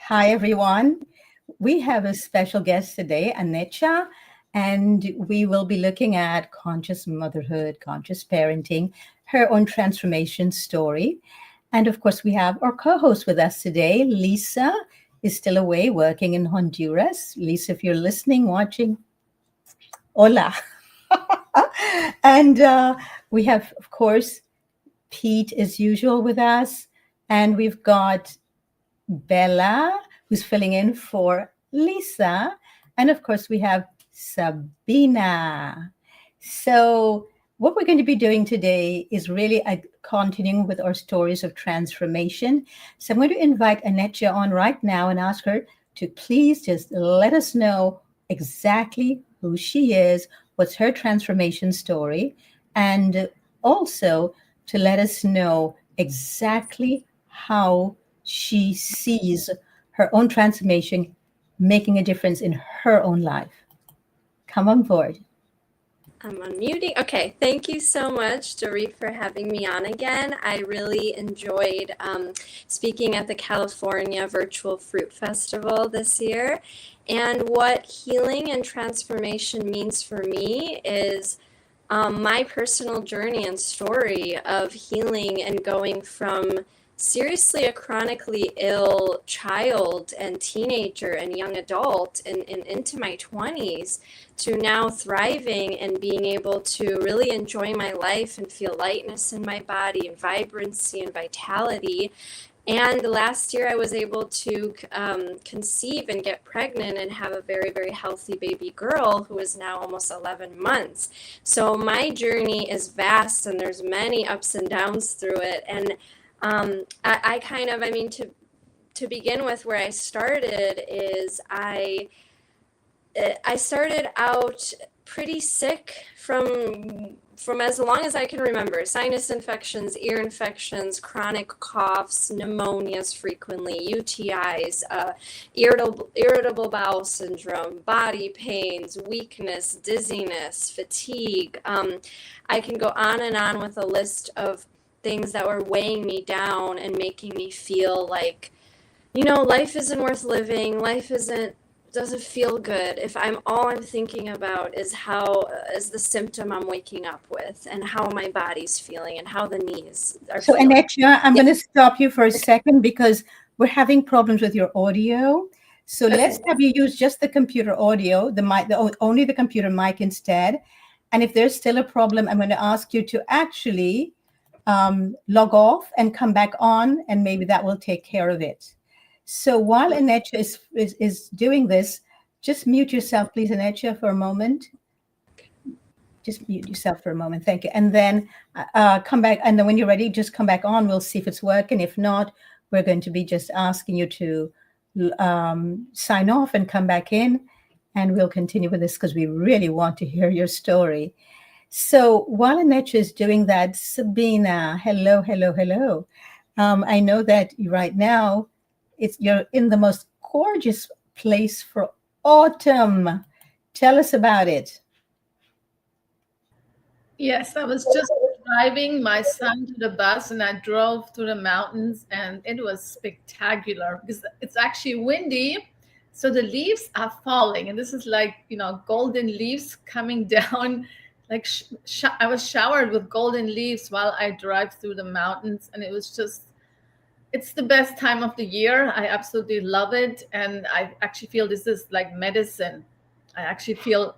Hi, everyone. We have a special guest today, Anecia, and we will be looking at conscious motherhood, conscious parenting, her own transformation story. And of course, we have our co host with us today. Lisa is still away working in Honduras. Lisa, if you're listening, watching, hola. and we have, of course, Pete as usual with us. And we've got Bella, who's filling in for Lisa. And of course, we have Sabina. So, what we're going to be doing today is really continuing with our stories of transformation. So, I'm going to invite Anecia on right now and ask her to please just let us know exactly who she is, what's her transformation story, and also to let us know exactly how she sees her own transformation making a difference in her own life. Come on board. I'm unmuting. Okay, thank you so much, Dorit, for having me on again. I really enjoyed speaking at the California Virtual Fruit Festival this year. And what healing and transformation means for me is my personal journey and story of healing and going from seriously a chronically ill child and teenager and young adult and into my 20s to now thriving and being able to really enjoy my life and feel lightness in my body and vibrancy and vitality. And last year, I was able to conceive and get pregnant and have a very, very healthy baby girl who is now almost 11 months. So my journey is vast, and there's many ups and downs through it. And to begin with, where I started is I started out pretty sick from as long as I can remember. Sinus infections, ear infections, chronic coughs, pneumonias frequently, UTIs, irritable bowel syndrome, body pains, weakness, dizziness, fatigue. I can go on and on with a list of things that were weighing me down and making me feel like, life isn't worth living. Life doesn't feel good if all I'm thinking about is the symptom I'm waking up with and how my body's feeling and how the knees are So, feeling. Anecia, I'm going to stop you for a second because we're having problems with your audio. So let's have you use just the computer audio, the mic, only the computer mic instead. And if there's still a problem, I'm going to ask you to actually log off and come back on, and maybe that will take care of it. So while Anecia is doing this, just mute yourself, please, Anecia, for a moment. Just mute yourself for a moment. Thank you. And then come back. And then when you're ready, just come back on. We'll see if it's working. If not, we're going to be just asking you to sign off and come back in. And we'll continue with this because we really want to hear your story. So while Anecia is doing that, Sabina, hello, hello, hello. I know that right now you're in the most gorgeous place for autumn. Tell us about it. Yes, I was just driving my son to the bus and I drove through the mountains and it was spectacular because it's actually windy. So the leaves are falling and this is like, golden leaves coming down. Like I was showered with golden leaves while I drive through the mountains and it's the best time of the year. I absolutely love it. And I actually feel this is like medicine. I actually feel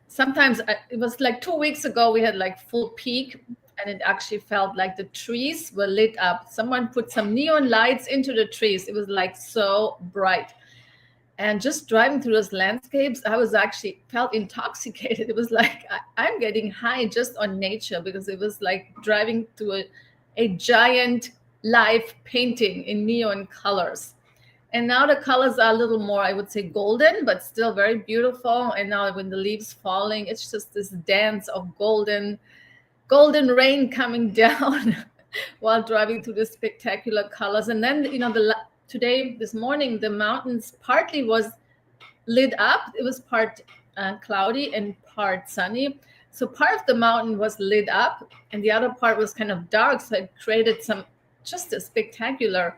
sometimes it was like 2 weeks ago, we had like full peak and it actually felt like the trees were lit up. Someone put some neon lights into the trees. It was like so bright. And just driving through those landscapes, I was actually felt intoxicated. It was like I'm getting high just on nature because it was like driving through a giant live painting in neon colors. And now the colors are a little more, I would say, golden, but still very beautiful. And now when the leaves falling, it's just this dance of golden rain coming down while driving through the spectacular colors. And then, this morning, the mountains partly was lit up. It was part cloudy and part sunny. So part of the mountain was lit up and the other part was kind of dark. So it created just a spectacular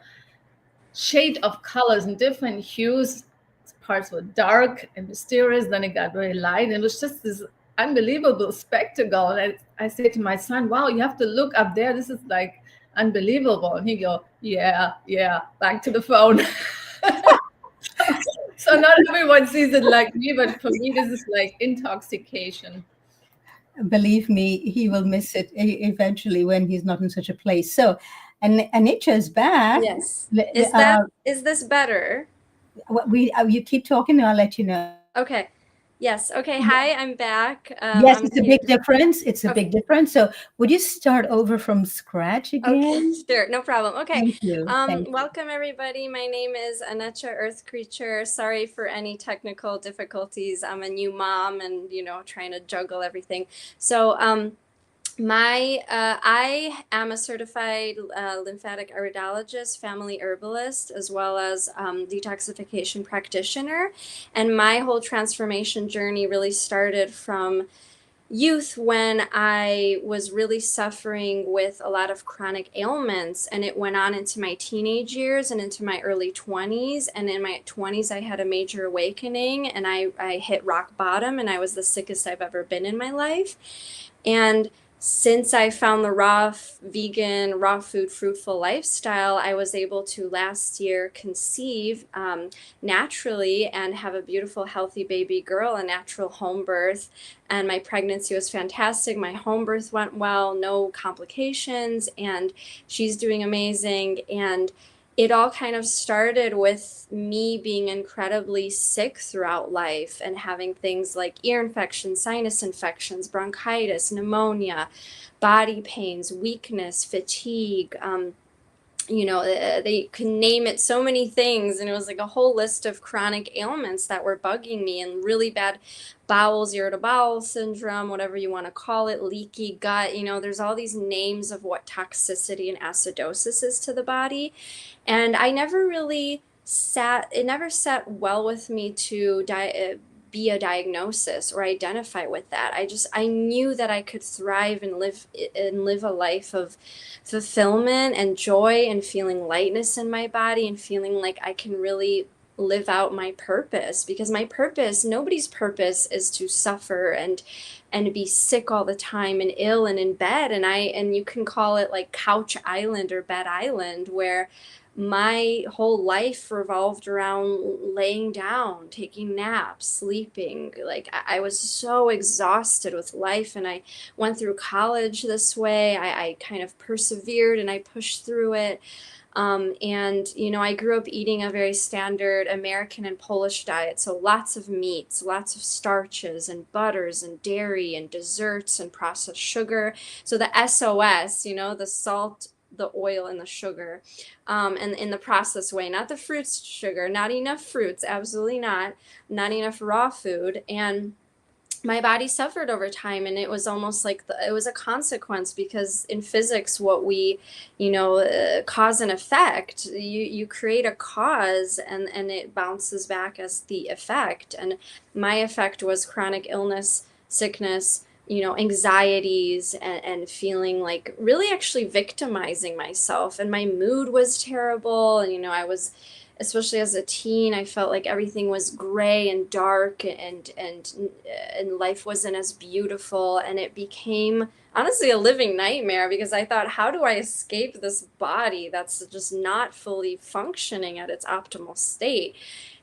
shade of colors and different hues. Parts were dark and mysterious, then it got very light. And it was just this unbelievable spectacle. And I say to my son, wow, you have to look up there. This is like unbelievable. And he go, yeah, back to the phone. So not everyone sees it like me, but for me, this is like intoxication. Believe me, he will miss it eventually when he's not in such a place. So, and Anecia is back. Yes. Is this better? You keep talking, and I'll let you know. Okay. Yes. Okay. Hi, I'm back. Yes, it's a big difference. It's a big difference. So would you start over from scratch again? Okay, sure. No problem. Okay. Thank you. Welcome, everybody. My name is Anecia, EarthCreature. Sorry for any technical difficulties. I'm a new mom and, trying to juggle everything. So, I am a certified lymphatic iridologist, family herbalist, as well as detoxification practitioner. And my whole transformation journey really started from youth when I was really suffering with a lot of chronic ailments, and it went on into my teenage years and into my early 20s. And in my 20s, I had a major awakening, and I hit rock bottom, and I was the sickest I've ever been in my life. And since I found the vegan, raw food, fruitful lifestyle, I was able to last year conceive naturally and have a beautiful, healthy baby girl, a natural home birth. And my pregnancy was fantastic. My home birth went well, no complications, and she's doing amazing. And it all kind of started with me being incredibly sick throughout life and having things like ear infections, sinus infections, bronchitis, pneumonia, body pains, weakness, fatigue. They could name it so many things, and it was like a whole list of chronic ailments that were bugging me, and really bad bowels, irritable bowel syndrome, whatever you want to call it, leaky gut. There's all these names of what toxicity and acidosis is to the body. And I never really it never sat well with me to be a diagnosis or identify with that. I knew that I could thrive and live a life of fulfillment and joy and feeling lightness in my body and feeling like I can really live out my purpose, because nobody's purpose is to suffer and be sick all the time and ill and in bed. And you can call it like couch island or bed island, where my whole life revolved around laying down, taking naps, sleeping. Like I was so exhausted with life, and I went through college this way. I kind of persevered and I pushed through it. I grew up eating a very standard American and Polish diet. So lots of meats, lots of starches and butters and dairy and desserts and processed sugar. So the SOS, the salt, the oil, and the sugar, and in the processed way, not the fruits sugar, not enough fruits, absolutely not enough raw food. And my body suffered over time, and it was almost like it was a consequence, because in physics, what we, cause and effect, you create a cause and it bounces back as the effect. And my effect was chronic illness, sickness, anxieties, and feeling like really actually victimizing myself. And my mood was terrible. And, I was, especially as a teen, I felt like everything was gray and dark, and life wasn't as beautiful. And it became honestly a living nightmare, because I thought, how do I escape this body that's just not fully functioning at its optimal state?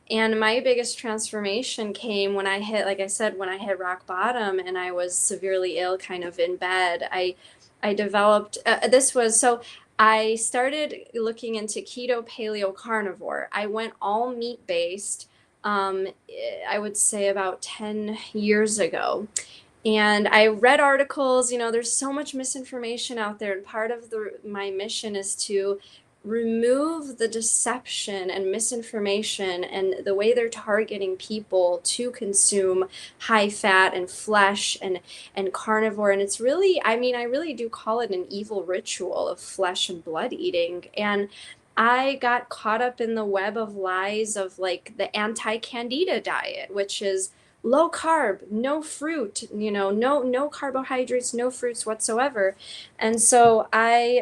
And my biggest transformation came when I hit, like I said, when I hit rock bottom and I was severely ill, kind of in bed. I developed, I started looking into keto, paleo, carnivore. I went all meat-based, I would say about 10 years ago. And I read articles, there's so much misinformation out there. And part of my mission is to remove the deception and misinformation and the way they're targeting people to consume high fat and flesh and carnivore. And it's really, I really do call it an evil ritual of flesh and blood eating. And I got caught up in the web of lies of like the anti-candida diet, which is low carb, no fruit, no carbohydrates, no fruits whatsoever. And so I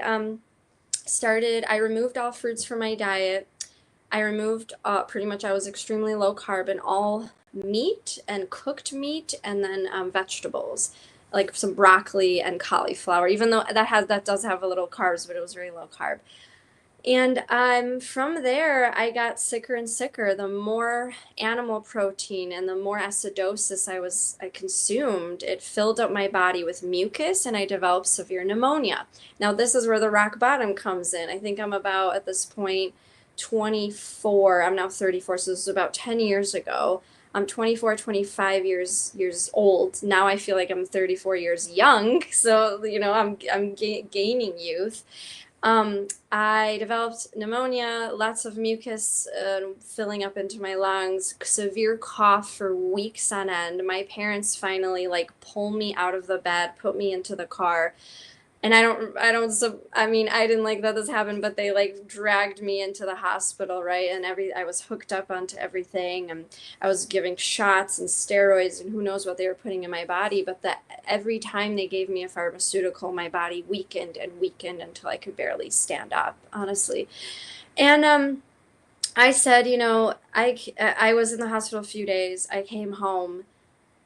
removed all fruits from my diet. I removed pretty much, I was extremely low carb in all meat and cooked meat, and then vegetables like some broccoli and cauliflower, even though that does have a little carbs, but it was very low carb. And from there, I got sicker and sicker. The more animal protein and the more acidosis I consumed, it filled up my body with mucus, and I developed severe pneumonia. Now, this is where the rock bottom comes in. I think I'm about, at this point, 24. I'm now 34, so this is about 10 years ago. I'm 24, 25 years old. Now I feel like I'm 34 years young, so I'm gaining youth. I developed pneumonia, lots of mucus filling up into my lungs, severe cough for weeks on end. My parents finally like pull me out of the bed, put me into the car. And I mean, I didn't like that this happened, but they like dragged me into the hospital, right? And I was hooked up onto everything, and I was giving shots and steroids and who knows what they were putting in my body. But every time they gave me a pharmaceutical, my body weakened and weakened until I could barely stand up, honestly. And I said, I was in the hospital a few days. I came home,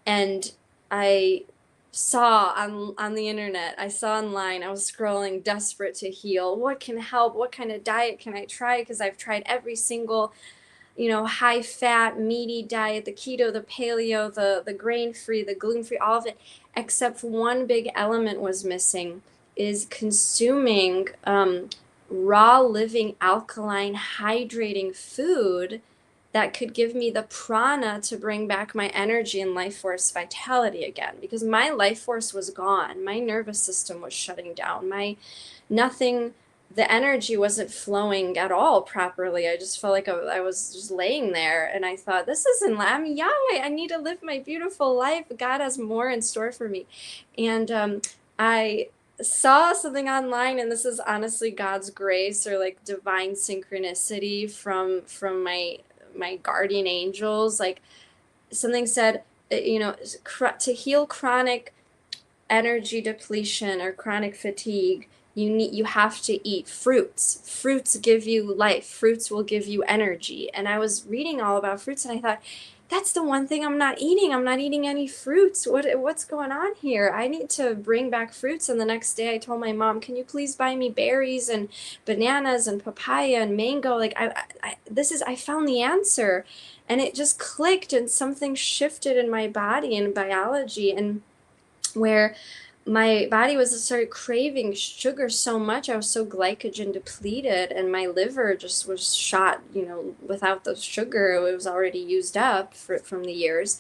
and I saw on the internet, I saw online, I was scrolling, desperate to heal. What can help? What kind of diet can I try? Because I've tried every single, high fat, meaty diet, the keto, the paleo, the grain free, the gluten free, all of it, except one big element was missing, is consuming raw living alkaline hydrating food that could give me the prana to bring back my energy and life force vitality again, because my life force was gone. My nervous system was shutting down. The energy wasn't flowing at all properly. I just felt like I was just laying there, and I thought, this isn't, I'm young. I need to live my beautiful life. God has more in store for me. And I saw something online, and this is honestly God's grace or like divine synchronicity from my guardian angels. Like, something said, to heal chronic energy depletion or chronic fatigue, you have to eat fruits give you life, fruits will give you energy. And I was reading all about fruits, and I thought, that's the one thing I'm not eating any fruits. What's going on here? I need to bring back fruits. And the next day I told my mom, can you please buy me berries and bananas and papaya and mango? Like, I found the answer. And it just clicked, and something shifted in my body and biology, and where my body started craving sugar so much. I was so glycogen depleted, and my liver just was shot, without the sugar. It was already used up from the years.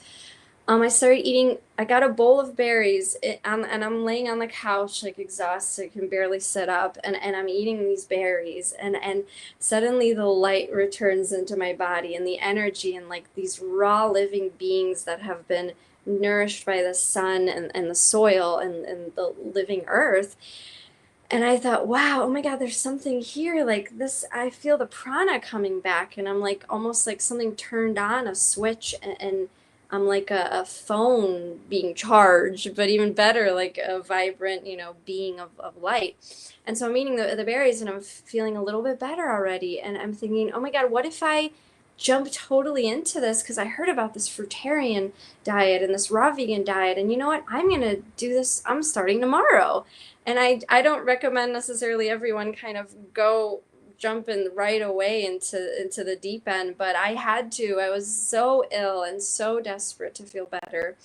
I got a bowl of berries, and I'm laying on the couch, like exhausted, can barely sit up, and I'm eating these berries, and suddenly the light returns into my body, and the energy, and like these raw living beings that have been nourished by the sun and the soil and the living earth. And I thought, wow, oh my God, there's something here like this. I feel the prana coming back, and I'm like, almost like something turned on a switch, and I'm like a phone being charged, but even better, like a vibrant, being of light. And so I'm eating the berries, and I'm feeling a little bit better already. And I'm thinking, oh my God, what if I jump totally into this? Because I heard about this fruitarian diet and this raw vegan diet. And you know what? I'm going to do this. I'm starting tomorrow. And I don't recommend necessarily everyone kind of go jumping right away into the deep end, but I had to. I was so ill and so desperate to feel better.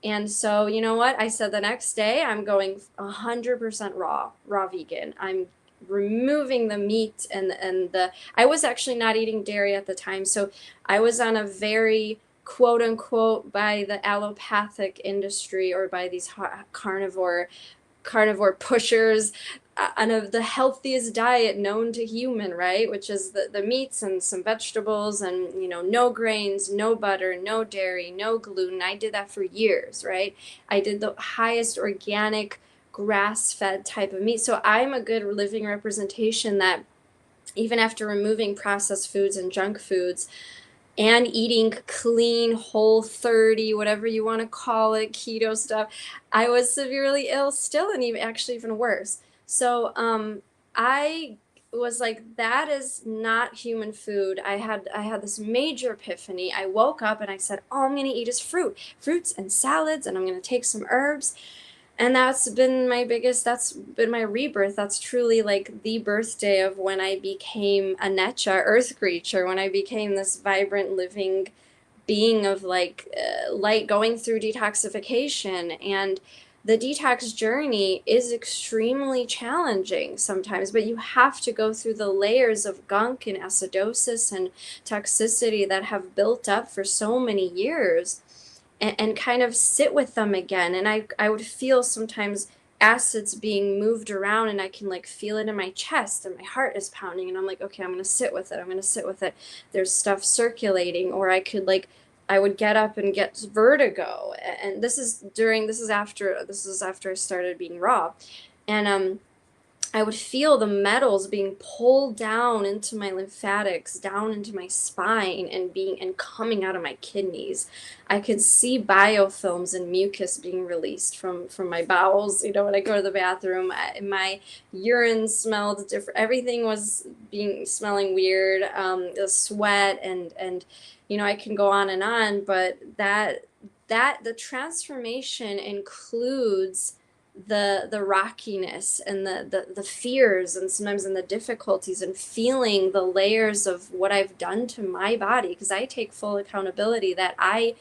And so, you know what? I said the next day, I'm going 100% raw vegan. I'm removing the meat I was actually not eating dairy at the time. So I was on a very quote unquote, by the allopathic industry or by these carnivore pushers, on the healthiest diet known to human, right? Which is the meats and some vegetables, and no grains, no butter, no dairy, no gluten. I did that for years, right? I did the highest organic grass-fed type of meat. So I'm a good living representation that even after removing processed foods and junk foods and eating clean, whole 30, whatever you want to call it, keto stuff, I was severely ill still, and even worse. So I was like, that is not human food. I had this major epiphany. I woke up and I said, all I'm going to eat is fruits and salads, and I'm going to take some herbs. And that's been my rebirth. That's truly like the birthday of when I became Anecia, EarthCreature, when I became this vibrant, living being of like light, going through detoxification. And the detox journey is extremely challenging sometimes, but you have to go through the layers of gunk and acidosis and toxicity that have built up for so many years, and kind of sit with them again. And I would feel sometimes acids being moved around, and I can like feel it in my chest, and my heart is pounding, and I'm like, okay, I'm going to sit with it. I'm going to sit with it. There's stuff circulating. Or I would get up and get vertigo. And this is after I started being raw. And I would feel the metals being pulled down into my lymphatics, down into my spine, and coming out of my kidneys. I could see biofilms and mucus being released from my bowels. When I go to the bathroom, my urine smelled different. Everything was smelling weird. The sweat and I can go on, but that the transformation includes the rockiness and the fears, and sometimes in the difficulties, and feeling the layers of what I've done to my body, because I take full accountability that I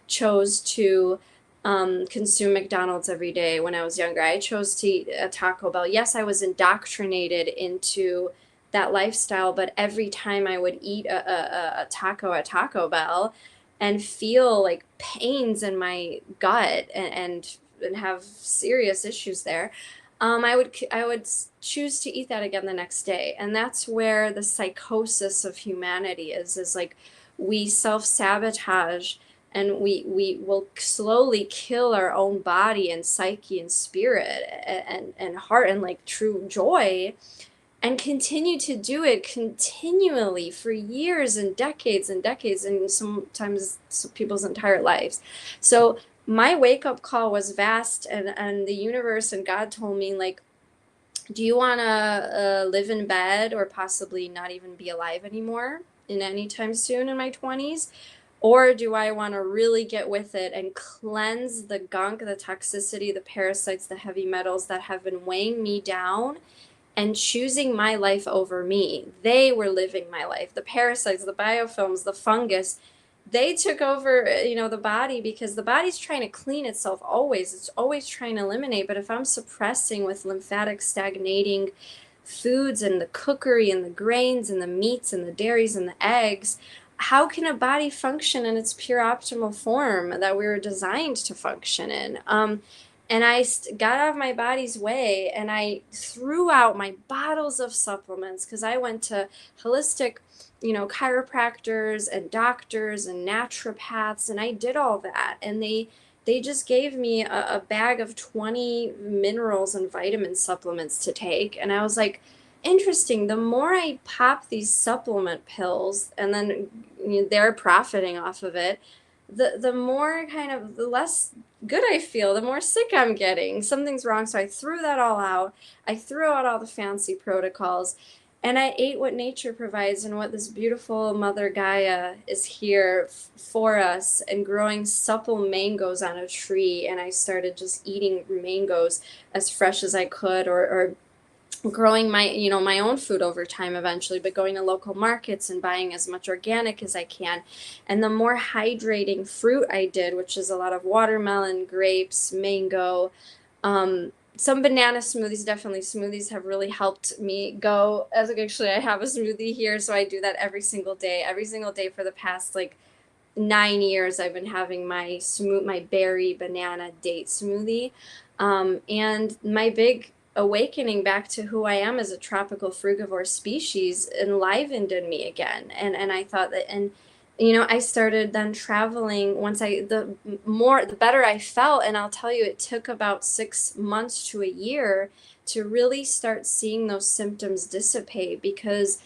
chose to consume McDonald's every day when I was younger. I chose to eat a Taco Bell. Yes, I was indoctrinated into that lifestyle, but every time I would eat a taco at Taco Bell and feel like pains in my gut and have serious issues there, I would choose to eat that again the next day. And that's where the psychosis of humanity is like, we self-sabotage, and we will slowly kill our own body and psyche and spirit and heart and like true joy, and continue to do it continually for years and decades, and sometimes people's entire lives. So my wake-up call was vast, and the universe and God told me, like, do you want to live in bed, or possibly not even be alive anymore in any time soon in my 20s? Or do I want to really get with it and cleanse the gunk, the toxicity, the parasites, the heavy metals that have been weighing me down and choosing my life over me? They were living my life. The parasites, the biofilms, the fungus, they took over, the body, because the body's trying to clean itself always. It's always trying to eliminate. But if I'm suppressing with lymphatic stagnating foods and the cookery and the grains and the meats and the dairies and the eggs, how can a body function in its pure optimal form that we were designed to function in? And I got out of my body's way, and I threw out my bottles of supplements, because I went to holistic, chiropractors and doctors and naturopaths, and I did all that. And they just gave me a bag of 20 minerals and vitamin supplements to take. And I was like, interesting. The more I pop these supplement pills, and then they're profiting off of it, the more the less good I feel, the more sick I'm getting. Something's wrong. So I threw that all out. I threw out all the fancy protocols, and I ate what nature provides, and what this beautiful Mother Gaia is here for us, and growing supple mangoes on a tree. And I started just eating mangoes as fresh as I could, or growing my own food over time eventually, but going to local markets and buying as much organic as I can. And the more hydrating fruit I did, which is a lot of watermelon, grapes, mango, some banana smoothies. Definitely smoothies have really helped me go. Actually, I have a smoothie here, so I do that every single day for the past like 9 years. I've been having my berry banana date smoothie. And my big awakening back to who I am as a tropical frugivore species enlivened in me again. And I thought that, and I started then traveling. The better I felt. And I'll tell you, it took about 6 months to a year to really start seeing those symptoms dissipate, because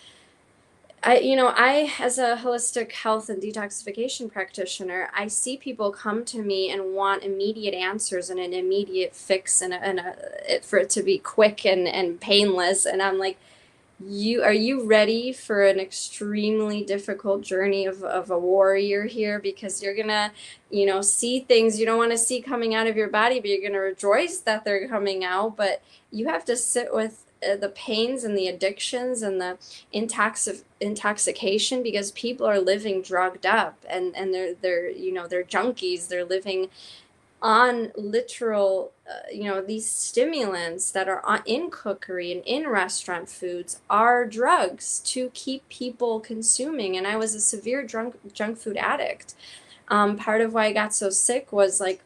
I, as a holistic health and detoxification practitioner, I see people come to me and want immediate answers and an immediate fix, and for it to be quick and painless. And I'm like, are you ready for an extremely difficult journey of a warrior here? Because you're gonna, see things you don't want to see coming out of your body, but you're gonna rejoice that they're coming out. But you have to sit with the pains and the addictions and the intoxication, because people are living drugged up, and they're junkies. They're living on literal, these stimulants that are in cookery and in restaurant foods are drugs to keep people consuming. And I was a severe junk food addict. Part of why I got so sick was like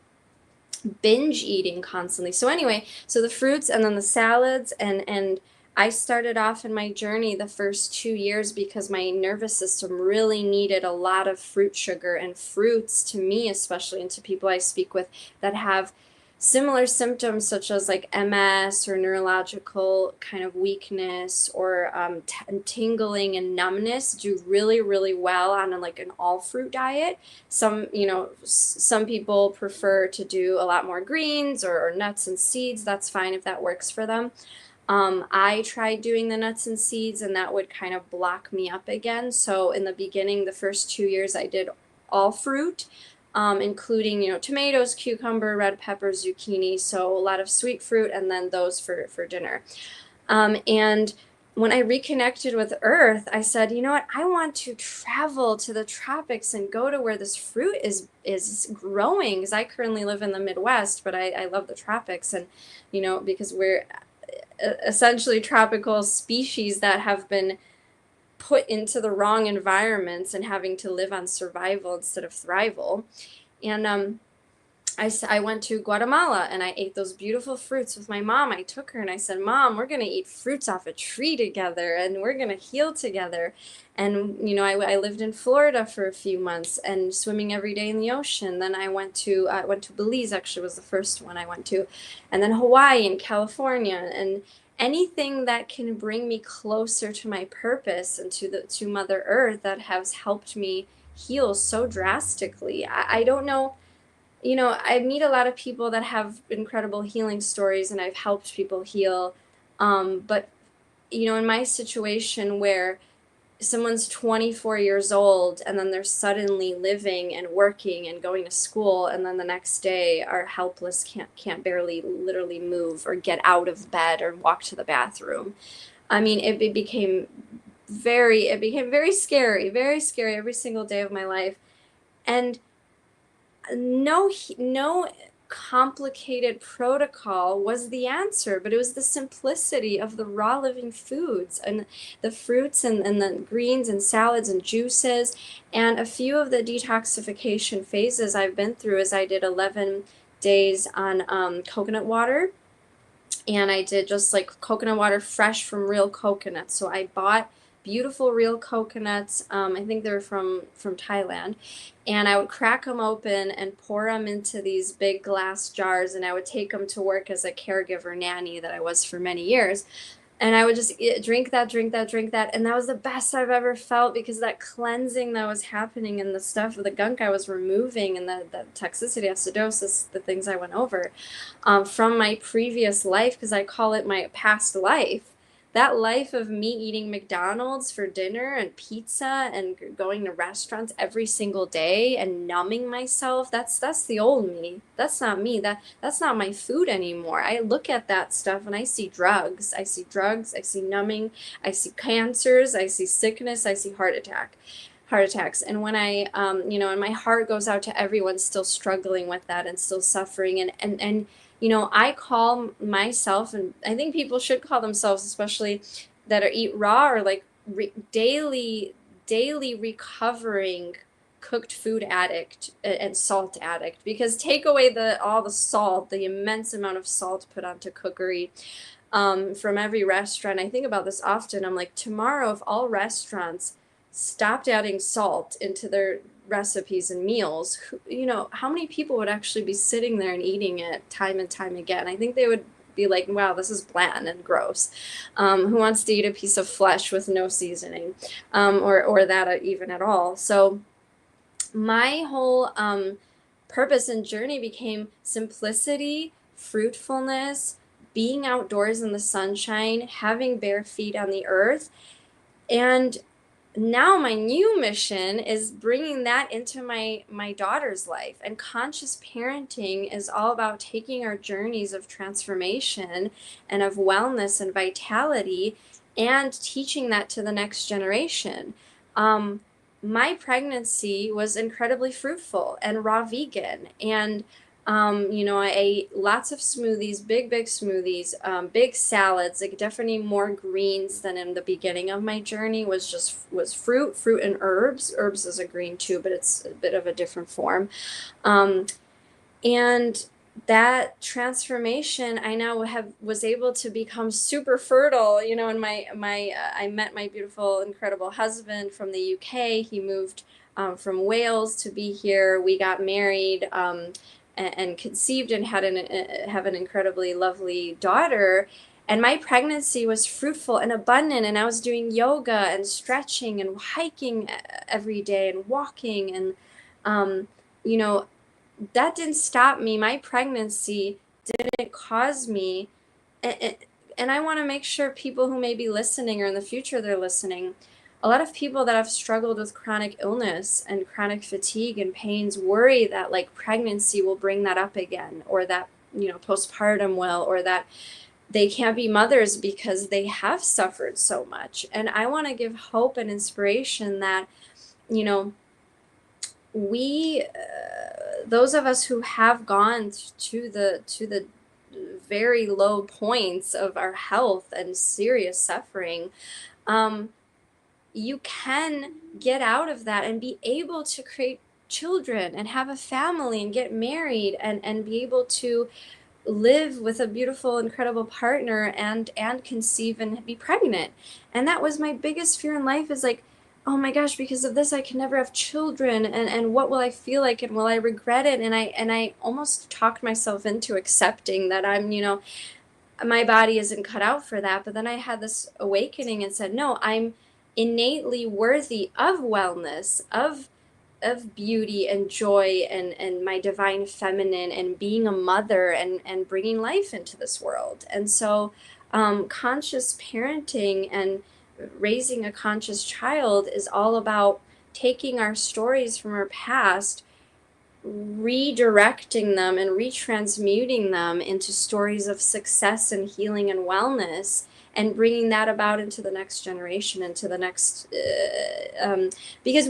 binge eating constantly. So anyway, so the fruits and then the salads, and I started off in my journey the first 2 years because my nervous system really needed a lot of fruit sugar, and fruits to me, especially, and to people I speak with that have similar symptoms such as like MS or neurological kind of weakness or tingling and numbness, do really, really well on like an all fruit diet. Some people prefer to do a lot more greens or nuts and seeds. That's fine if that works for them. I tried doing the nuts and seeds, and that would kind of block me up again. So in the beginning, the first 2 years, I did all fruit, including, tomatoes, cucumber, red pepper, zucchini. So a lot of sweet fruit, and then those for dinner. And when I reconnected with Earth, I said, you know what, I want to travel to the tropics and go to where this fruit is growing, because I currently live in the Midwest, but I love the tropics. And, because we're essentially tropical species that have been put into the wrong environments and having to live on survival instead of thrival. And I went to Guatemala and I ate those beautiful fruits with my mom. I took her and I said, Mom, we're going to eat fruits off a tree together and we're going to heal together. And, I lived in Florida for a few months and swimming every day in the ocean. Then I went to Belize, actually was the first one I went to, and then Hawaii and California, and anything that can bring me closer to my purpose and to Mother Earth that has helped me heal so drastically. I don't know. I meet a lot of people that have incredible healing stories, and I've helped people heal. But, in my situation where someone's 24 years old and then they're suddenly living and working and going to school, and then the next day are helpless, can't barely literally move or get out of bed or walk to the bathroom. I mean, it became very scary every single day of my life. And no complicated protocol was the answer, but it was the simplicity of the raw living foods and the fruits and the greens and salads and juices. And a few of the detoxification phases I've been through is I did 11 days on coconut water, and I did just like coconut water fresh from real coconuts. So I bought beautiful real coconuts. I think they're from Thailand, and I would crack them open and pour them into these big glass jars, and I would take them to work as a caregiver nanny that I was for many years. And I would just drink that. And that was the best I've ever felt, because that cleansing that was happening and the stuff, the gunk I was removing, and the toxicity, acidosis, the things I went over from my previous life, because I call it my past life. That life of me eating McDonald's for dinner and pizza and going to restaurants every single day and numbing myself, that's the old me. That's not me. That's not my food anymore. I look at that stuff and I see drugs. I see numbing, I see cancers, I see sickness, I see heart attacks. And when and my heart goes out to everyone still struggling with that and still suffering. And I call myself, and I think people should call themselves, especially that eat raw, or like daily recovering cooked food addict and salt addict, because take away all the salt, the immense amount of salt put onto cookery from every restaurant. I think about this often. I'm like, tomorrow, if all restaurants stopped adding salt into their recipes and meals, how many people would actually be sitting there and eating it time and time again? I think they would be like, wow, this is bland and gross. Who wants to eat a piece of flesh with no seasoning, or that even at all? So my whole purpose and journey became simplicity, fruitfulness, being outdoors in the sunshine, having bare feet on the earth. And now my new mission is bringing that into my daughter's life. And conscious parenting is all about taking our journeys of transformation and of wellness and vitality and teaching that to the next generation. My pregnancy was incredibly fruitful and raw vegan, and I ate lots of smoothies, big smoothies, big salads, like definitely more greens than in the beginning of my journey. Was fruit and herbs. Herbs is a green too, but it's a bit of a different form. Um, and that transformation, I now was able to become super fertile, and I met my beautiful, incredible husband from the UK. He moved from Wales to be here. We got married, and conceived and have an incredibly lovely daughter. And my pregnancy was fruitful and abundant, and I was doing yoga and stretching and hiking every day and walking, and you know that didn't stop me. My pregnancy didn't cause me, and I want to make sure people who may be listening, or in the future they're listening, a lot of people that have struggled with chronic illness and chronic fatigue and pains worry that like pregnancy will bring that up again, or that postpartum will, or that they can't be mothers because they have suffered so much. And I want to give hope and inspiration that we those of us who have gone to the very low points of our health and serious suffering, you can get out of that and be able to create children and have a family and get married and be able to live with a beautiful, incredible partner and conceive and be pregnant. And that was my biggest fear in life, is like, oh my gosh, because of this I can never have children, and what will I feel like, and will I regret it? And I almost talked myself into accepting that my body isn't cut out for that. But then I had this awakening and said, no, I'm innately worthy of wellness, of beauty and joy, and my divine feminine, and being a mother, and bringing life into this world. And so conscious parenting and raising a conscious child is all about taking our stories from our past, redirecting them and retransmuting them into stories of success and healing and wellness, and bringing that about into the next generation, into the next because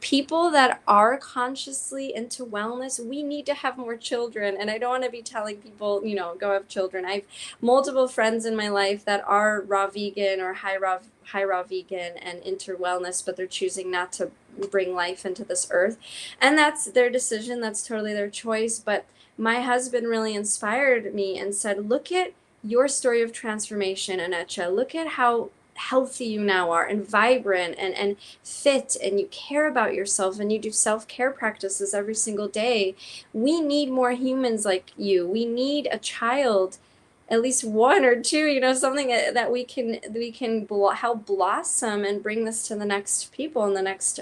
people that are consciously into wellness, we need to have more children. And I don't want to be telling people go have children. I've multiple friends in my life that are raw vegan or high raw vegan and into wellness, but they're choosing not to bring life into this earth, and that's their decision. That's totally their choice. But my husband really inspired me and said, look at your story of transformation, Anecia. Look at how healthy you now are, and vibrant, and fit, and you care about yourself, and you do self-care practices every single day. We need more humans like you. We need a child, at least one or two, something that we can help blossom and bring this to the next people, and the next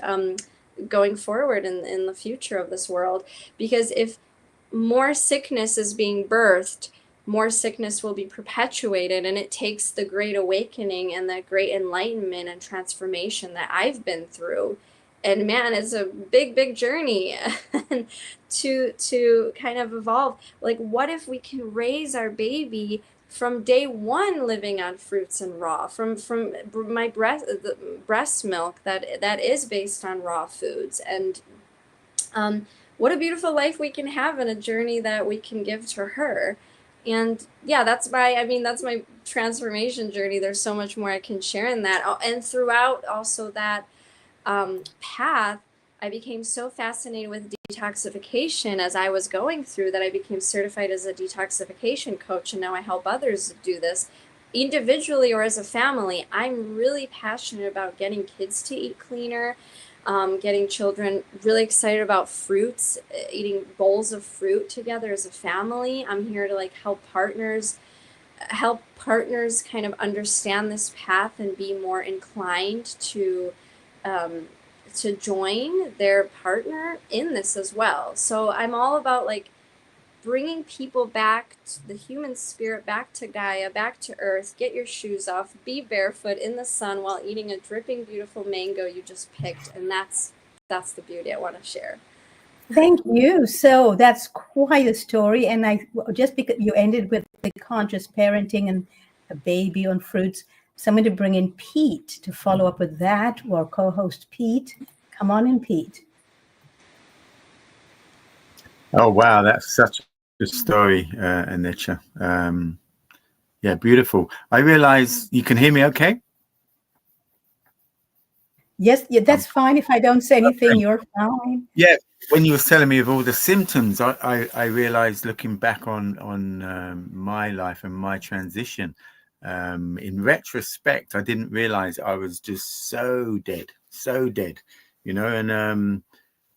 going forward in the future of this world. Because if more sickness is being birthed, more sickness will be perpetuated. And it takes the great awakening and the great enlightenment and transformation that I've been through. And man, it's a big journey to kind of evolve. Like, what if we can raise our baby from day one living on fruits and raw, from my breast milk that is based on raw foods? And what a beautiful life we can have, and a journey that we can give to her. And yeah, that's my transformation journey. There's so much more I can share in that. And throughout also that path, I became so fascinated with detoxification as I was going through, that I became certified as a detoxification coach. And now I help others do this individually or as a family. I'm really passionate about getting kids to eat cleaner, getting children really excited about fruits, eating bowls of fruit together as a family. I'm here to help partners kind of understand this path and be more inclined to join their partner in this as well. So I'm all about bringing people back, the human spirit back to Gaia, back to Earth. Get your shoes off, be barefoot in the sun while eating a dripping, beautiful mango you just picked. And that's the beauty I want to share. Thank you. So that's quite a story. And I just because you ended with the conscious parenting and a baby on fruits, so I'm going to bring in Pete to follow up with that, or co-host Pete. Come on in, Pete. Oh, wow. That's such a story, Anecia. Yeah, beautiful. I realize you can hear me okay? Yes, yeah, that's fine. If I don't say anything, you're fine. Yeah, when you were telling me of all the symptoms, I realized, looking back on my life and my transition, in retrospect, I didn't realize I was just so dead, you know,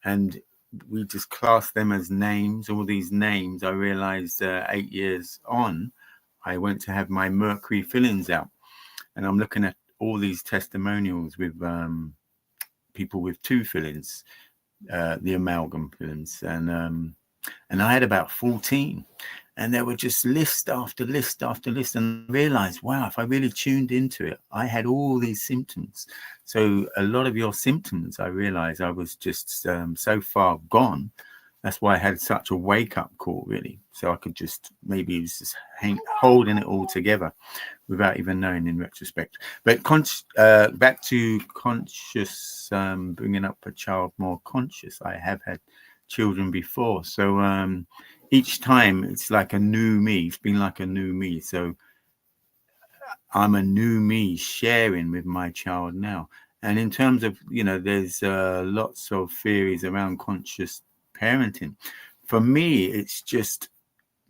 and we just classed them as names, all these names. I realized 8 years on, I went to have my mercury fillings out, and I'm looking at all these testimonials with people with 2 fillings, the amalgam fillings, and I had about 14, and there were just list after list after list, and I realized, wow, if I really tuned into it, I had all these symptoms. So a lot of your symptoms, I realized I was just so far gone. That's why I had such a wake-up call, really. So I could just, maybe it was just holding it all together without even knowing in retrospect. But back to conscious, bringing up a child more conscious. I have had children before. So each time it's like a new me. It's been like a new me. So I'm a new me sharing with my child now. And in terms of, you know, there's lots of theories around conscious parenting. For me, it's just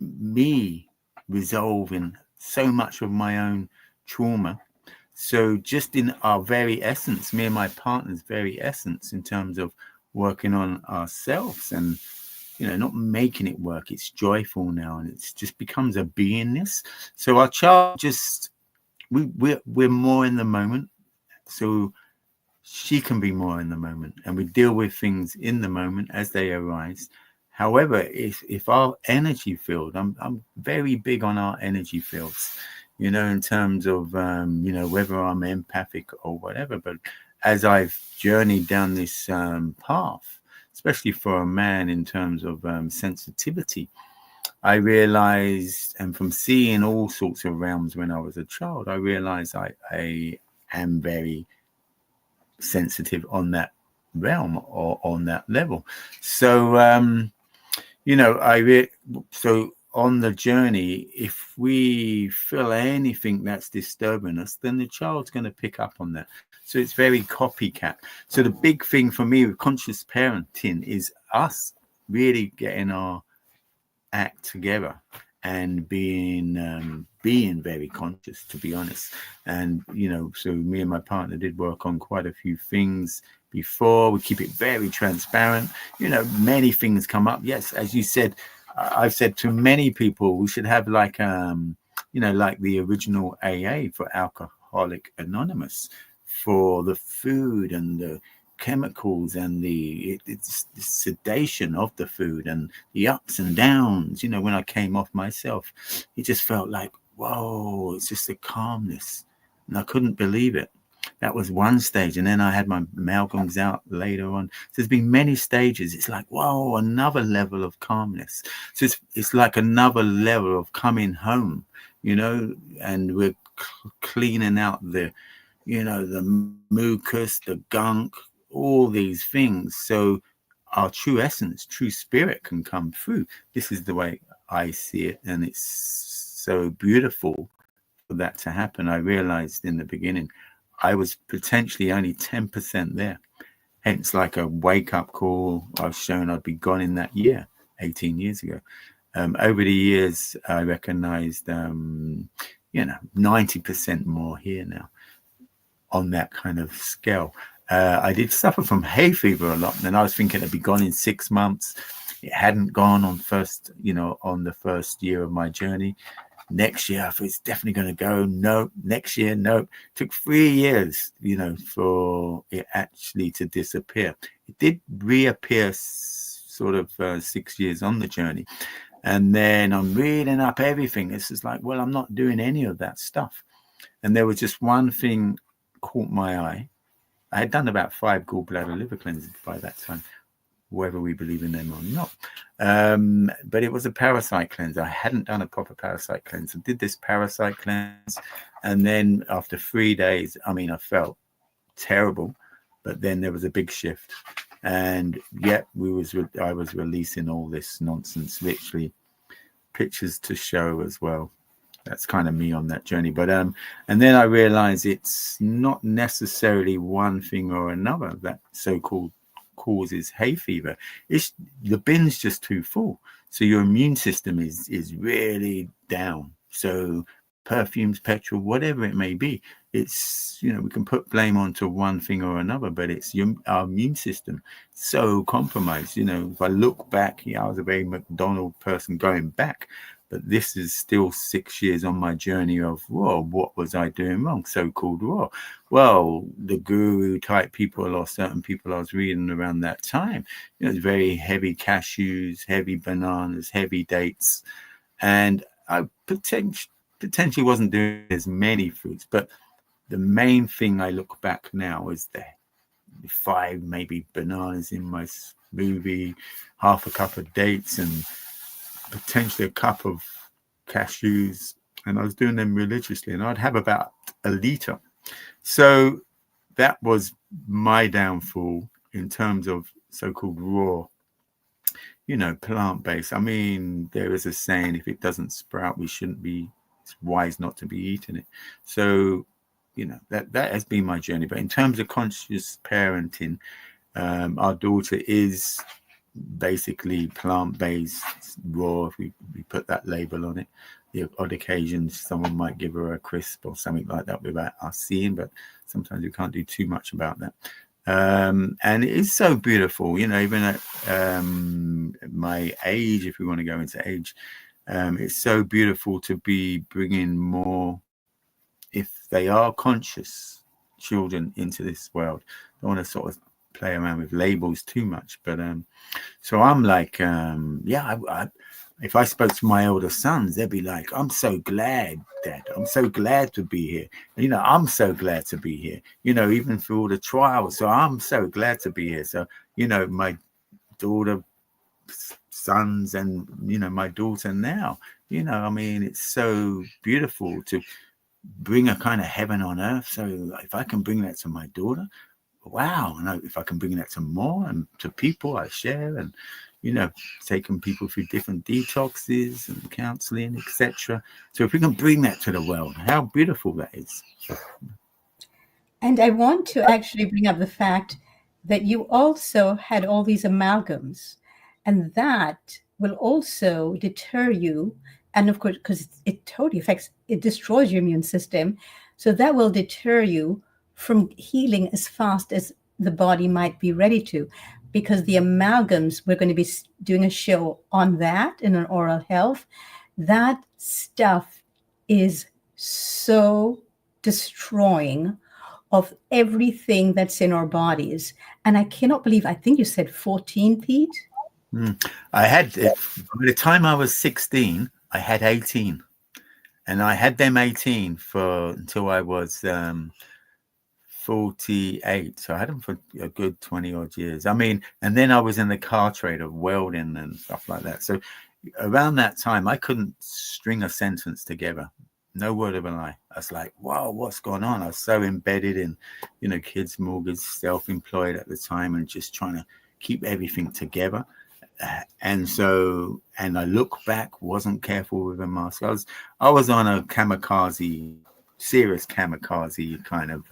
me resolving so much of my own trauma. So just in our very essence, me and my partner's very essence, in terms of working on ourselves and, you know, not making it work, it's joyful now, and it's just becomes a beingness. So our child just, we're more in the moment, so she can be more in the moment, and we deal with things in the moment as they arise. However, if our energy field, I'm very big on our energy fields, you know, in terms of you know, whether I'm empathic or whatever. But as I've journeyed down this path, especially for a man, in terms of sensitivity, I realized, and from seeing all sorts of realms when I was a child, I realized I am very sensitive on that realm or on that level. So you know, so on the journey, if we feel anything that's disturbing us, then the child's going to pick up on that. So it's very copycat. So the big thing for me with conscious parenting is us really getting our act together and being very conscious, to be honest. And, you know, so me and my partner did work on quite a few things before. We keep it very transparent. You know, many things come up. Yes, as you said, I've said to many people, we should have like, you know, like the original AA for Alcoholic Anonymous, for the food and the chemicals and it's the sedation of the food and the ups and downs. You know, when I came off myself, it just felt like, whoa, it's just a calmness, and I couldn't believe it. That was one stage, and then I had my amalgams out later on. So there's been many stages. It's like, whoa, another level of calmness. So it's like another level of coming home, you know, and we're cleaning out the, you know, the mucus, the gunk, all these things, so our true essence, true spirit can come through. This is the way I see it, and it's so beautiful for that to happen. I realized in the beginning I was potentially only 10% there, hence like a wake-up call. I was shown I'd be gone in that year, 18 years ago. Over the years, I recognized you know, 90% more here now on that kind of scale. I did suffer from hay fever a lot, and I was thinking it'd be gone in 6 months. It hadn't gone on the first year of my journey. Next year, I thought it's definitely going to go. No, next year, no. Took 3 years, you know, for it actually to disappear. It did reappear sort of 6 years on the journey. And then I'm reading up everything. This is like, well, I'm not doing any of that stuff. And there was just one thing caught my eye. I had done about 5 gallbladder liver cleanses by that time, whether we believe in them or not. But it was a parasite cleanse. I hadn't done a proper parasite cleanse. I did this parasite cleanse. And then after 3 days, I mean, I felt terrible. But then there was a big shift. And yet I was releasing all this nonsense, literally pictures to show as well. That's kind of me on that journey. But and then I realized it's not necessarily one thing or another that so-called causes hay fever. It's the bin's just too full, so your immune system is really down. So perfumes, petrol, whatever it may be, it's, you know, we can put blame onto one thing or another, but it's our immune system so compromised. You know, if I look back, I was a very McDonald person going back, but this is still 6 years on my journey of, well, what was I doing wrong? So-called raw. Well, the guru type people or certain people I was reading around that time, you know, very heavy cashews, heavy bananas, heavy dates. And I potentially wasn't doing as many fruits, but the main thing I look back now is the 5 maybe bananas in my smoothie, half a cup of dates, and potentially a cup of cashews, and I was doing them religiously, and I'd have about a liter. So that was my downfall in terms of so-called raw, you know, plant-based. I mean, there is a saying, if it doesn't sprout, we shouldn't be, it's wise not to be eating it. So, you know, that has been my journey. But in terms of conscious parenting, our daughter is basically plant-based raw, if we put that label on it. The odd occasions someone might give her a crisp or something like that without us seeing, but sometimes you can't do too much about that. And it is so beautiful, you know, even at my age, if we want to go into age, it's so beautiful to be bringing more, if they are conscious children, into this world. I don't want to sort of play around with labels too much, but so I'm like, if I spoke to my older sons, they'd be like, I'm so glad, Dad, I'm so glad to be here, you know, I'm so glad to be here, you know, even through all the trials. So I'm so glad to be here. So, you know, my daughter sons and, you know, my daughter now, you know, I mean, it's so beautiful to bring a kind of heaven on earth. So if I can bring that to my daughter, wow. And if I can bring that to more and to people I share, and, you know, taking people through different detoxes and counseling, etc. So if we can bring that to the world, how beautiful that is. And I want to actually bring up the fact that you also had all these amalgams, and that will also deter you. And of course, because it totally affects, it destroys your immune system. So that will deter you from healing as fast as the body might be ready to. Because the amalgams, we're going to be doing a show on that in an oral health. That stuff is so destroying of everything that's in our bodies. And I cannot believe, I think you said 14, Pete? I had, by the time I was 16, I had 18. And I had them 18 until I was 48. So I had them for a good 20 odd years. I mean, and then I was in the car trade of welding and stuff like that. So around that time, I couldn't string a sentence together. No word of a lie. I was like, wow, what's going on? I was so embedded in, you know, kids, mortgage, self-employed at the time, and just trying to keep everything together. And so, and I look back, wasn't careful with a mask. I was on a serious kamikaze kind of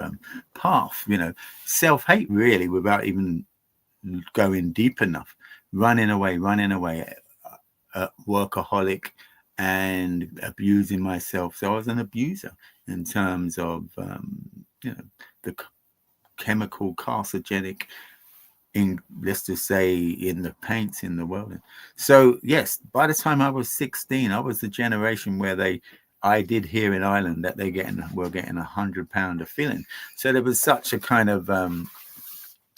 path, you know, self-hate really, without even going deep enough, running away, workaholic, and abusing myself. So I was an abuser in terms of, you know, the chemical carcinogenic, let's just say, in the paints in the world. So yes, by the time I was 16, I was the generation where I did hear in Ireland that were getting £100 a filling. So there was such a kind of and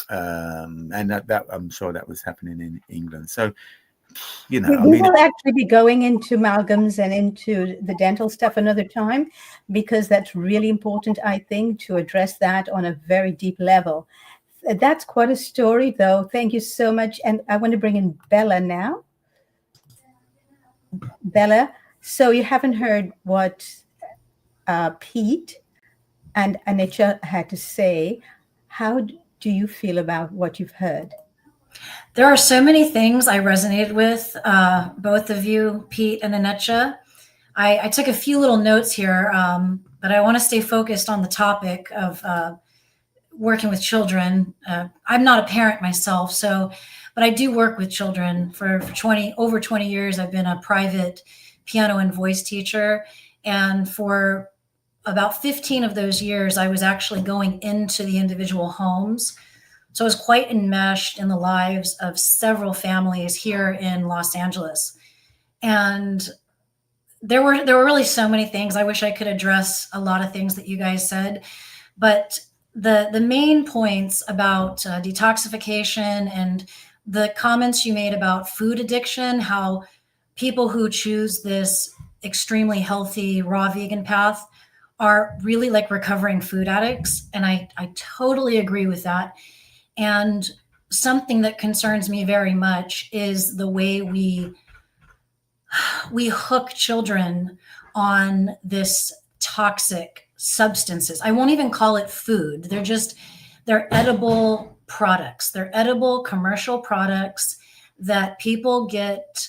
that I'm sure that was happening in England. So you know, We I mean, will actually be going into amalgams and into the dental stuff another time, because that's really important, I think, to address that on a very deep level. That's quite a story, though. Thank you so much. And I want to bring in Bella now. Bella, so you haven't heard what Pete and Anecia had to say. How do you feel about what you've heard? There are so many things I resonated with, both of you, Pete and Anecia. I took a few little notes here, but I want to stay focused on the topic of working with children. I'm not a parent myself, but I do work with children for over 20 years. I've been a private piano and voice teacher. And for about 15 of those years, I was actually going into the individual homes. So I was quite enmeshed in the lives of several families here in Los Angeles. And there were really so many things. I wish I could address a lot of things that you guys said, but the main points about detoxification and the comments you made about food addiction, how people who choose this extremely healthy raw vegan path are really like recovering food addicts. And I totally agree with that. And something that concerns me very much is the way we hook children on this toxic substances. I won't even call it food. They're edible products. They're edible commercial products that people get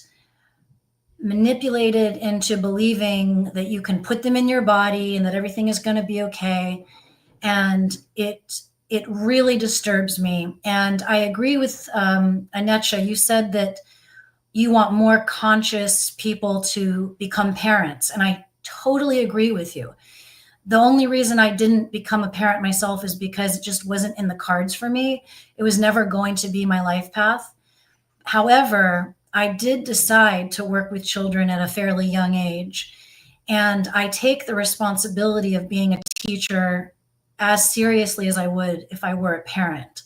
manipulated into believing that you can put them in your body and that everything is going to be okay. And it really disturbs me. And I agree with Anecia. You said that you want more conscious people to become parents. And I totally agree with you. The only reason I didn't become a parent myself is because it just wasn't in the cards for me. It was never going to be my life path. However, I did decide to work with children at a fairly young age. And I take the responsibility of being a teacher as seriously as I would if I were a parent.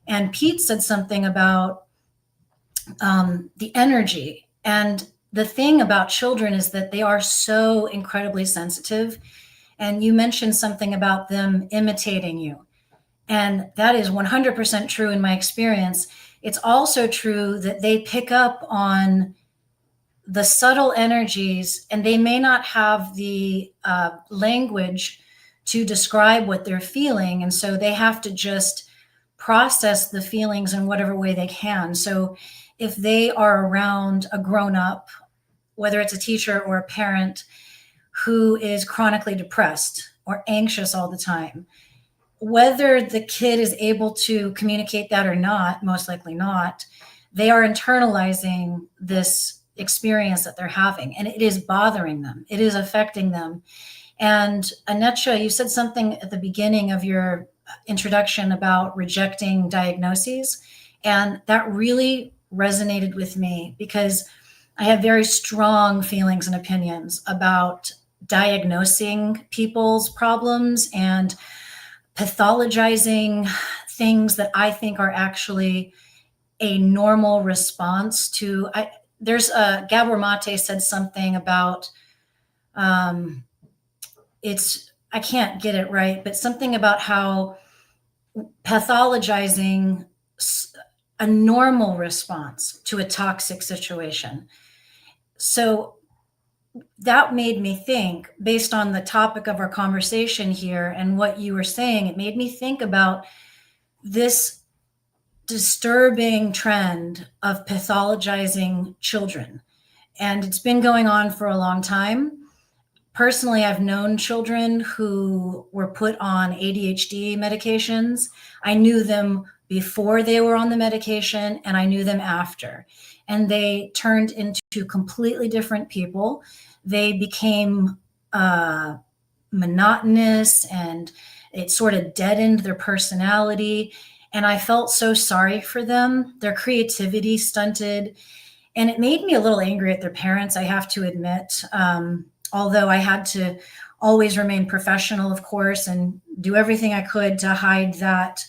And Pete said something about the energy. And the thing about children is that they are so incredibly sensitive. And you mentioned something about them imitating you. And that is 100% true in my experience. It's also true that they pick up on the subtle energies, and they may not have the language to describe what they're feeling. And so they have to just process the feelings in whatever way they can. So if they are around a grown-up, whether it's a teacher or a parent who is chronically depressed or anxious all the time, whether the kid is able to communicate that or not, most likely not, they are internalizing this experience that they're having, and it is bothering them. It is affecting them. And Anecia, you said something at the beginning of your introduction about rejecting diagnoses, and that really resonated with me because I have very strong feelings and opinions about diagnosing people's problems and pathologizing things that I think are actually a normal response to. There's Gabor Mate said something about I can't get it right, but something about how pathologizing a normal response to a toxic situation. So that made me think, based on the topic of our conversation here and what you were saying, it made me think about this disturbing trend of pathologizing children. And it's been going on for a long time. Personally, I've known children who were put on ADHD medications. I knew them before they were on the medication, and I knew them after. And they turned into completely different people. They became monotonous, and it sort of deadened their personality. And I felt so sorry for them. Their creativity stunted. And it made me a little angry at their parents, I have to admit. Although I had to always remain professional, of course, and do everything I could to hide that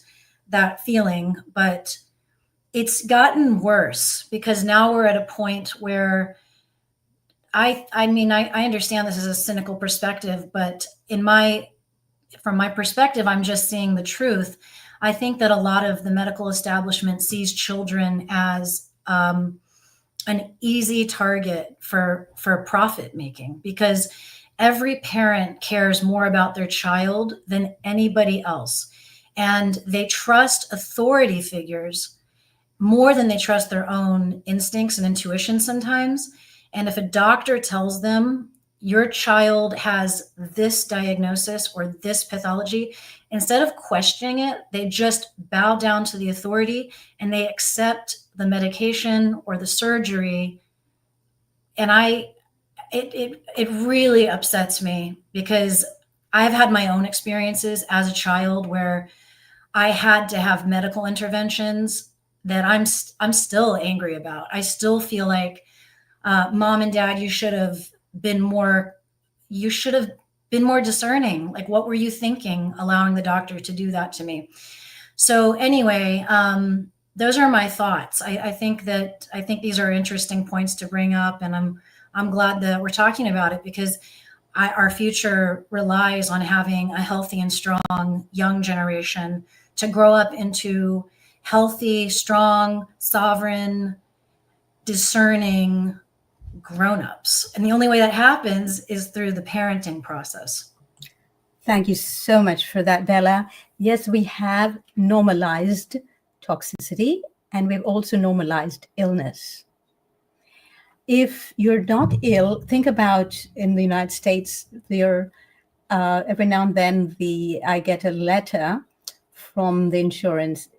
feeling. But it's gotten worse because now we're at a point where I mean, I understand this is a cynical perspective, but from my perspective, I'm just seeing the truth. I think that a lot of the medical establishment sees children as an easy target for profit making, because every parent cares more about their child than anybody else. And they trust authority figures more than they trust their own instincts and intuition sometimes. And if a doctor tells them your child has this diagnosis or this pathology, instead of questioning it, they just bow down to the authority and they accept the medication or the surgery. And it really upsets me because I've had my own experiences as a child where I had to have medical interventions that I'm still angry about. I still feel like, mom and dad, you should have been more discerning. Like, what were you thinking, allowing the doctor to do that to me? So anyway, those are my thoughts. I think these are interesting points to bring up, and I'm glad that we're talking about it because our future relies on having a healthy and strong young generation to grow up into healthy, strong, sovereign, discerning grown-ups. And the only way that happens is through the parenting process. Thank you so much for that, Bella. Yes, we have normalized toxicity and we've also normalized illness. If you're not ill, think about in the United States, every now and then I get a letter from the insurance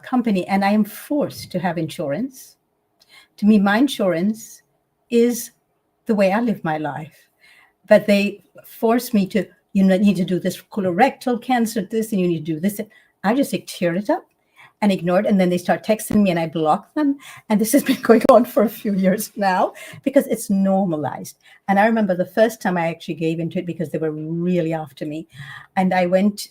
company and I am forced to have insurance. To me, my insurance is the way I live my life. But they force me to, you need to do this colorectal cancer, this, and you need to do this. I just tear it up and ignore it. And then they start texting me and I block them. And this has been going on for a few years now because it's normalized. And I remember the first time I actually gave into it because they were really after me. And I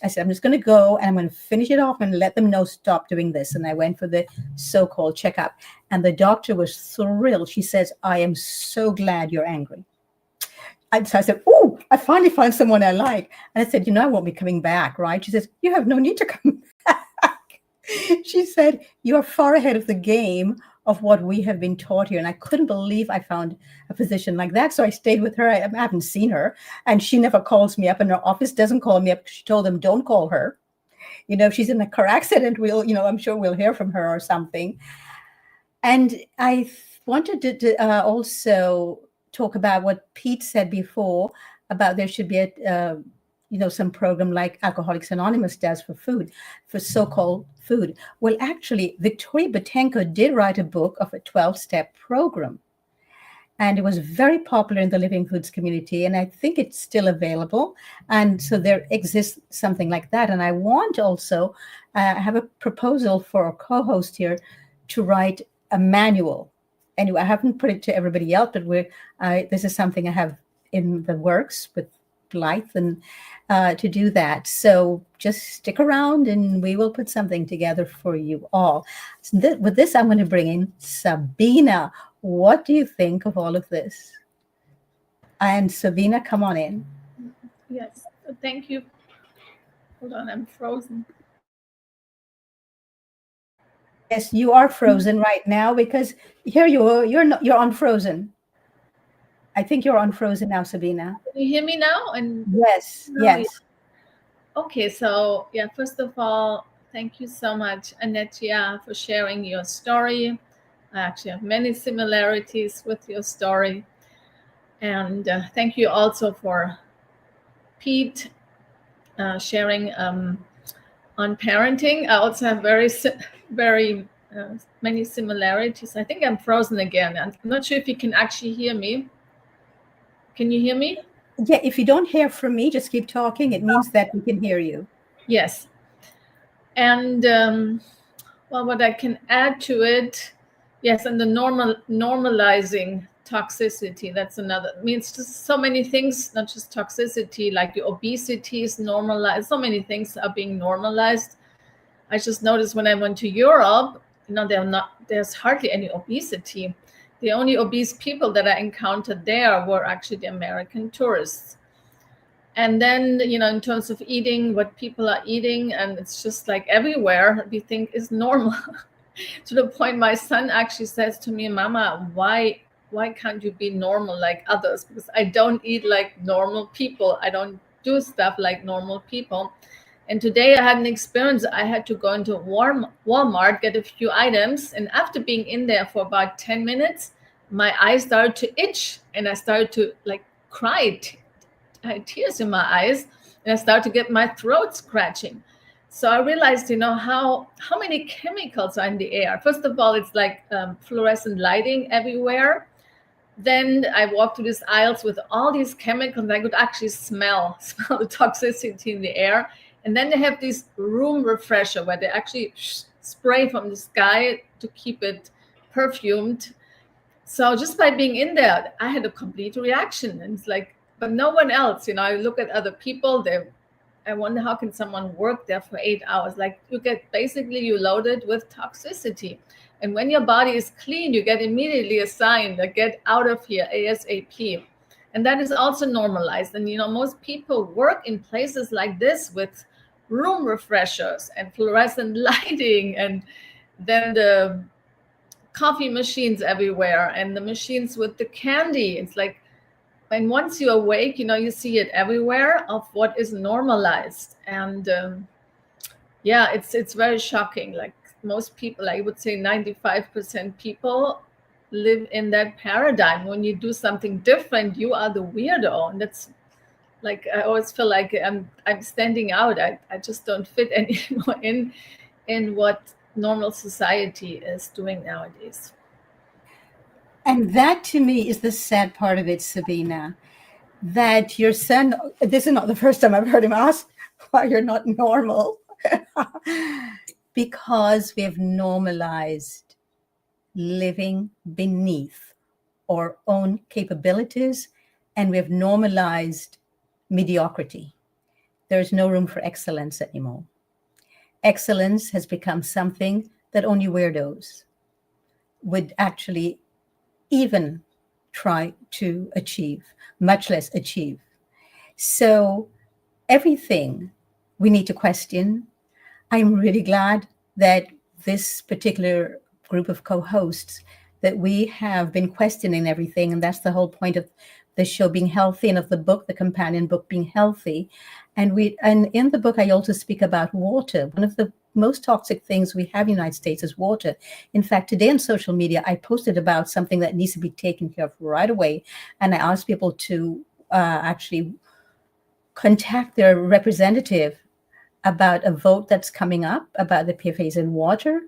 said, I'm just going to go and I'm going to finish it off and let them know, stop doing this. And I went for the so-called checkup. And the doctor was thrilled. She says, I am so glad you're angry. And so I said, oh, I finally found someone I like. And I said, I won't be coming back, right? She says, you have no need to come back. She said, you're far ahead of the game of what we have been taught here. And I couldn't believe I found a physician like that. So I stayed with her. I haven't seen her. And she never calls me up. And her office doesn't call me up. She told them, don't call her. If she's in a car accident, I'm sure we'll hear from her or something. And I wanted to also talk about what Pete said before about there should be some program like Alcoholics Anonymous does for so-called food. Well, actually, Victoria Botenko did write a book of a 12-step program. And it was very popular in the Living Foods community. And I think it's still available. And so there exists something like that. And I want also have a proposal for a co-host here to write a manual. Anyway, I haven't put it to everybody else, but this is something I have in the works with Blythe and to do that. So just stick around and we will put something together for you all. So with this, I'm going to bring in Sabina. What do you think of all of this? And Sabina, come on in. Yes, thank you. Hold on, I'm frozen. Yes, you are frozen right now because here you are. You're unfrozen. I think you're unfrozen now, Sabina. Can you hear me now? And yes. Yeah. Okay, so first of all, thank you so much, Anecia, for sharing your story. I actually have many similarities with your story. And thank you also for Pete sharing on parenting. I also have very many similarities. I think I'm frozen again. I'm not sure if you can actually hear me. Can you hear me? Yeah, if you don't hear from me, just keep talking. It means that we can hear you. Yes. And what I can add to it, yes, and the normalizing toxicity, that's another. I mean, it's just so many things, not just toxicity, like the obesity is normalized. So many things are being normalized. I just noticed when I went to Europe, there's hardly any obesity. The only obese people that I encountered there were actually the American tourists. And then, in terms of eating, what people are eating, and it's just like everywhere we think is normal. To the point my son actually says to me, Mama, why can't you be normal like others? Because I don't eat like normal people. I don't do stuff like normal people. And today I had an experience. I had to go into Walmart, get a few items. And after being in there for about 10 minutes, my eyes started to itch and I started to like cry. I had tears in my eyes and I started to get my throat scratching. So I realized, how many chemicals are in the air. First of all, it's like fluorescent lighting everywhere. Then I walked through these aisles with all these chemicals. I could actually smell the toxicity in the air. And then they have this room refresher where they actually spray from the sky to keep it perfumed. So just by being in there, I had a complete reaction. And it's like, but no one else, I look at other people, I wonder how can someone work there for 8 hours? Like you loaded with toxicity. And when your body is clean, you get immediately a sign that get out of here ASAP. And that is also normalized. And, most people work in places like this with room refreshers and fluorescent lighting, and then the coffee machines everywhere and the machines with the candy. It's like, and once you awake, you see it everywhere of what is normalized. And it's very shocking. Like most people, I would say 95% people live in that paradigm. When you do something different, you are the weirdo. And that's like, I always feel like I'm standing out. I just don't fit anymore in what normal society is doing nowadays. And that to me is the sad part of it, Sabina, that your son, this is not the first time I've heard him ask why you're not normal, because we have normalized living beneath our own capabilities, and we have normalized mediocrity. There's no room for excellence anymore. Excellence has become something that only weirdos would actually even try to achieve, much less achieve. So everything we need to question. I'm really glad that this particular group of co-hosts, that we have been questioning everything. And that's the whole point of the show being healthy, and of the book, the companion book, being healthy. And in the book, I also speak about water. One of the most toxic things we have in the United States is water. In fact, today on social media, I posted about something that needs to be taken care of right away. And I asked people to actually contact their representative about a vote that's coming up about the PFAS in water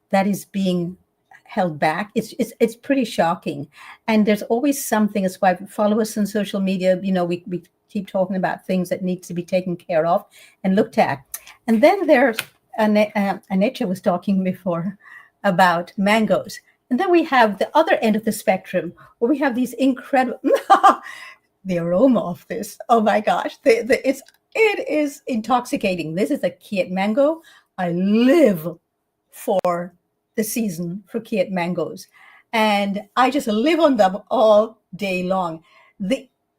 that is being held back. It's pretty shocking. And there's always something. That's why follow us on social media. We keep talking about things that need to be taken care of and looked at. And then there's Anecia was talking before about mangoes. And then we have the other end of the spectrum where we have these incredible, the aroma of this. Oh my gosh. It is intoxicating. This is a Kiat mango. I live for the season for Kiat mangoes. And I just live on them all day long.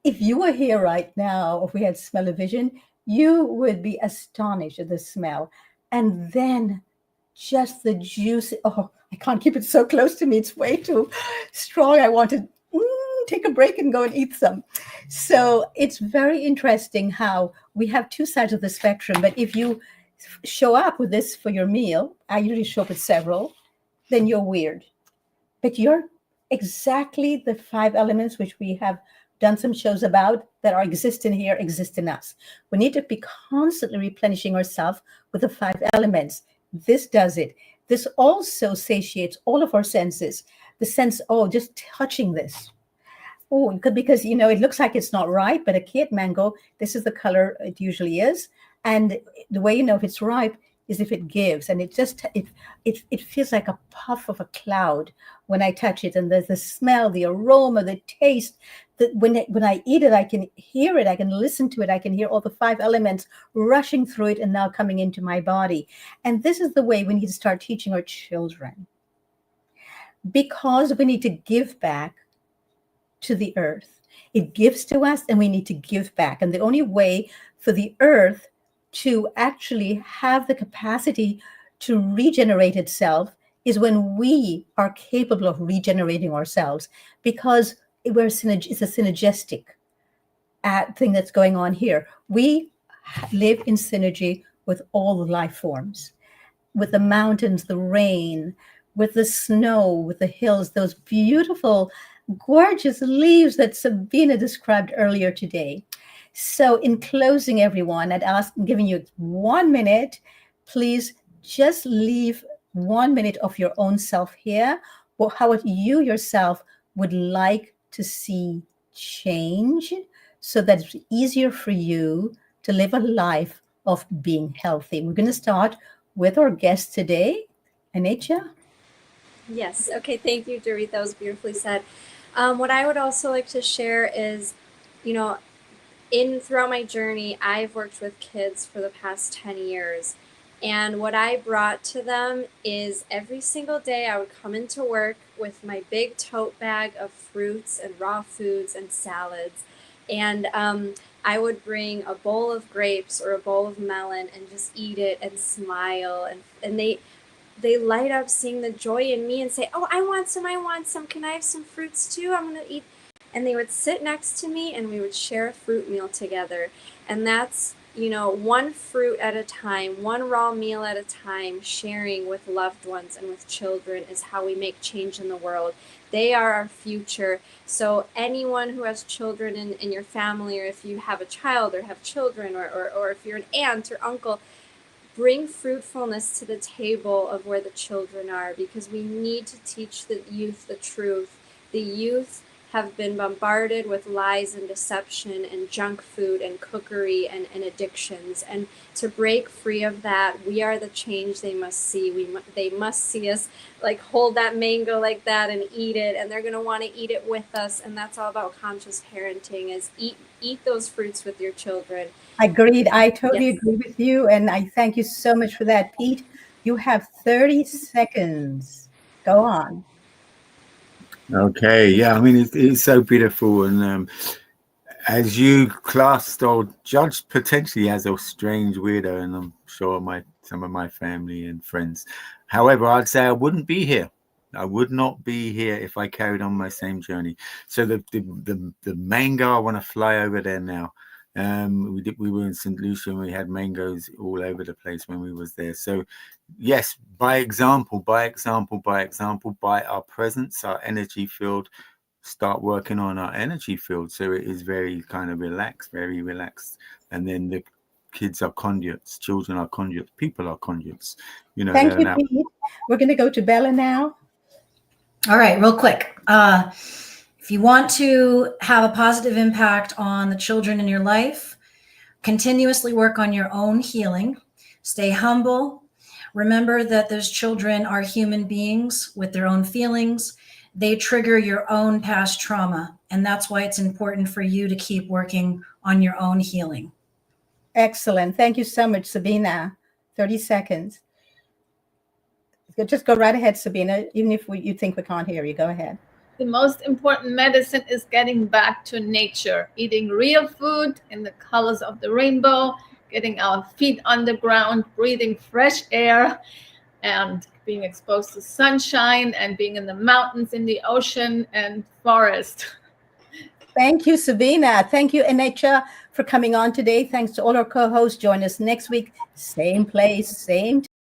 If you were here right now, if we had smell-o-vision, you would be astonished at the smell. And then just the juice. Oh, I can't keep it so close to me. It's way too strong. I want to take a break and go and eat some. So it's very interesting how we have two sides of the spectrum. But if you show up with this for your meal, I usually show up with several, then you're weird. But you're exactly the 5 elements which we have done some shows about that are existing here, exist in us. We need to be constantly replenishing ourselves with the 5 elements. This does it. This also satiates all of our senses. The sense, just touching this. Oh, because, it looks like it's not ripe, but a Kiat mango, this is the color it usually is. And the way you know if it's ripe is if it gives. And it feels like a puff of a cloud when I touch it. And there's the smell, the aroma, the taste. That when I eat it, I can hear it. I can listen to it. I can hear all the 5 elements rushing through it and now coming into my body. And this is the way we need to start teaching our children. because we need to give back to the earth. It gives to us and we need to give back. And the only way for the earth to actually have the capacity to regenerate itself is when we are capable of regenerating ourselves, because it's a synergistic thing that's going on here. We live in synergy with all the life forms, with the mountains, the rain, with the snow, with the hills, those beautiful, gorgeous leaves that Sabina described earlier today. So in closing, everyone, I'm giving you 1 minute. Please just leave 1 minute of your own self here, or how you yourself would like to see change, so that it's easier for you to live a life of being healthy. We're going to start with our guest today, Anecia. Yes. Okay. Thank you, Dorit. That was beautifully said. What I would also like to share is, you know, throughout my journey, I've worked with kids for the past 10 years. And what I brought to them is every single day I would come into work with my big tote bag of fruits and raw foods and salads. And I would bring a bowl of grapes or a bowl of melon and just eat it and smile. And they light up seeing the joy in me and say, "Oh, I want some. Can I have some fruits too? I'm going to eat." And they would sit next to me and we would share a fruit meal together. And that's, one fruit at a time, one raw meal at a time, sharing with loved ones and with children is how we make change in the world. They are our future. So anyone who has children in your family, or if you have a child or have children, or if you're an aunt or uncle, bring fruitfulness to the table of where the children are, because we need to teach the youth the truth. The youth have been bombarded with lies and deception and junk food and cookery and addictions. And to break free of that, we are the change they must see. They must see us like hold that mango like that and eat it. And they're going to want to eat it with us. And that's all about conscious parenting, is eat those fruits with your children. Agreed. I totally agree with you. And I thank you so much for that, Pete. You have 30 seconds. Go on. Okay, yeah, I mean, it's so beautiful. And as you classed or judged potentially as a strange weirdo, and I'm sure some of my family and friends. However, I'd say I wouldn't be here. I would not be here if I carried on my same journey. So the mango, I want to fly over there now. We were in St. Lucia and we had mangoes all over the place when we was there. So yes, by example, by our presence, our energy field, start working on our energy field. So it is very kind of relaxed, very relaxed. And then the kids are conduits, children are conduits, people are conduits. Thank you, Pete. We're going to go to Bella now. All right, real quick. If you want to have a positive impact on the children in your life, continuously work on your own healing. Stay humble. Remember that those children are human beings with their own feelings. They trigger your own past trauma, and that's why it's important for you to keep working on your own healing. Excellent. Thank you so much, Sabina. 30 seconds. Just go right ahead, Sabina, even if you think we can't hear you. Go ahead. The most important medicine is getting back to nature, eating real food in the colors of the rainbow, getting our feet on the ground, breathing fresh air, and being exposed to sunshine, and being in the mountains, in the ocean, and forest. Thank you, Sabina. Thank you, Anecia, for coming on today. Thanks to all our co-hosts. Join us next week. Same place, same time.